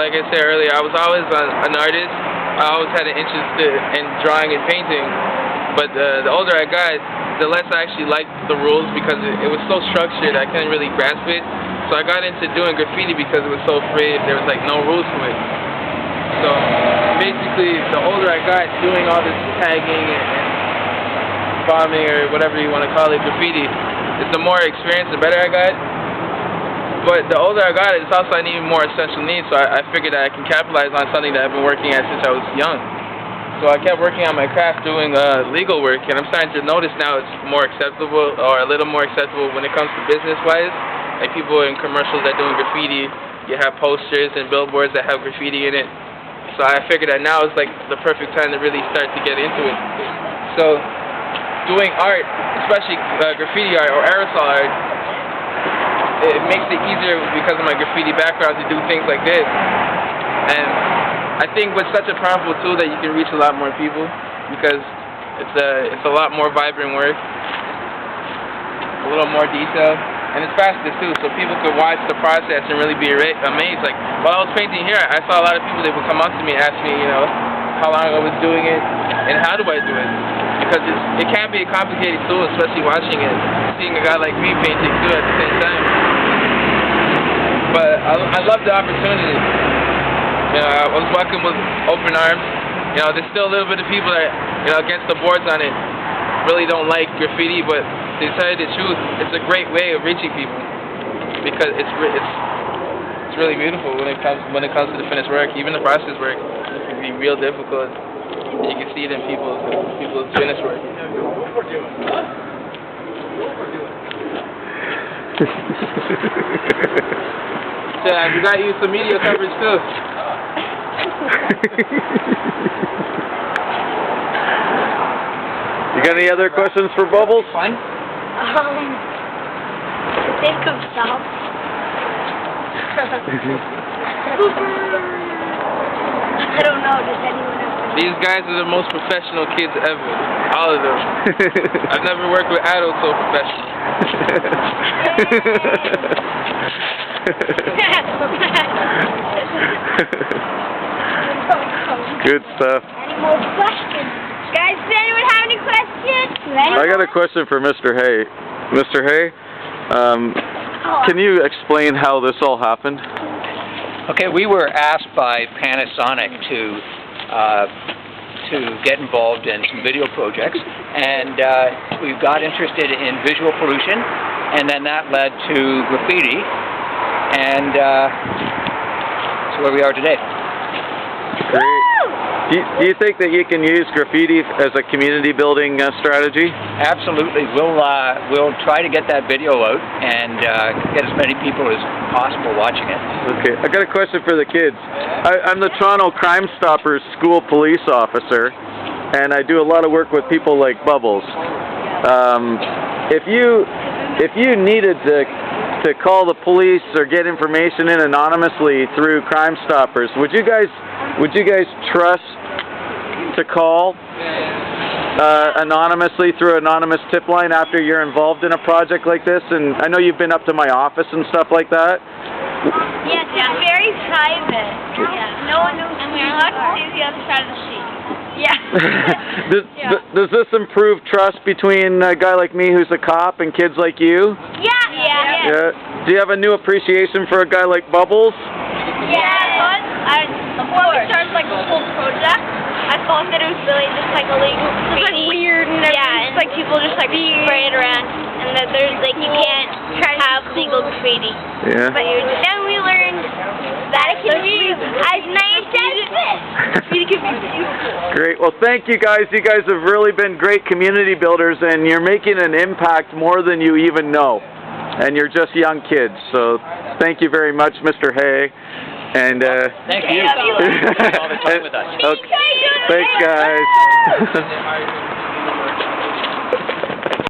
like I said earlier, I was always an artist. I always had an interest in drawing and painting. But the older I got, the less I actually liked the rules because it was so structured. I couldn't really grasp it. So I got into doing graffiti because it was so free. There was like no rules to it. So basically, the older I got doing all this tagging and bombing or whatever you want to call it, graffiti, the more experience, the better I got. But the older I got, it's also I needed more essential needs, so I figured that I can capitalize on something that I've been working at since I was young. So I kept working on my craft doing legal work, and I'm starting to notice now it's more acceptable, or a little more acceptable when it comes to business-wise. Like people in commercials that are doing graffiti, you have posters and billboards that have graffiti in it. So I figured that now is like the perfect time to really start to get into it. So doing art, especially graffiti art or aerosol art, it makes it easier because of my graffiti background to do things like this. And I think with such a powerful tool that you can reach a lot more people because it's a lot more vibrant work, a little more detailed, and it's faster too, so people could watch the process and really be amazed. Like while I was painting here, I saw a lot of people that would come up to me and ask me, you know, how long I was doing it and how do I do it, because it can be a complicated tool, especially watching it, seeing a guy like me painting too at the same time. But I love the opportunity. You know, I was welcomed with open arms. You know, there's still a little bit of people that, you know, against the boards on it, really don't like graffiti, but to tell you the truth, it's a great way of reaching people because it's really beautiful when it comes to the finished work. Even the process work, it can be real difficult. You can see it in people's finished work. So I got you some media coverage too. You got any other questions for Bubbles? Fine. Think of some. I don't know, does anyone else? These guys are the most professional kids ever. All of them. I've never worked with adults so professional. Good stuff. Any more questions? Guys, does anyone have any questions? I got a question for Mr. Hay. Mr. Hay, can you explain how this all happened? Okay, we were asked by Panasonic to get involved in some video projects, and we got interested in visual pollution, and then that led to graffiti, and that's where we are today. Great. Do you think that you can use graffiti as a community building strategy? Absolutely. We'll try to get that video out and get as many people as possible watching it. Okay. I got a question for the kids. I'm the Toronto Crime Stoppers school police officer, and I do a lot of work with people like Bubbles. If you needed to call the police or get information in anonymously through Crime Stoppers, would you guys trust to call anonymously through anonymous tip line after you're involved in a project like this? And I know you've been up to my office and stuff like that. Yes, it's very private. Yeah. No one knows. And we're allowed to see the other side of the sheet. Yeah. Does this improve trust between a guy like me who's a cop and kids like you? Yeah. Do you have a new appreciation for a guy like Bubbles? Before we started like the whole project, I thought that it was really just like illegal graffiti. It was like weird and it's like people just like spray it around, and that there's like you can't have legal graffiti. Yeah. But then we learned that it can be as nice as this. Graffiti can be beautiful. Great. Well, thank you guys. You guys have really been great community builders, and you're making an impact more than you even know. And you're just young kids. So thank you very much, Mr. Hay. And thank you. All the time with us. Okay. Thanks, guys.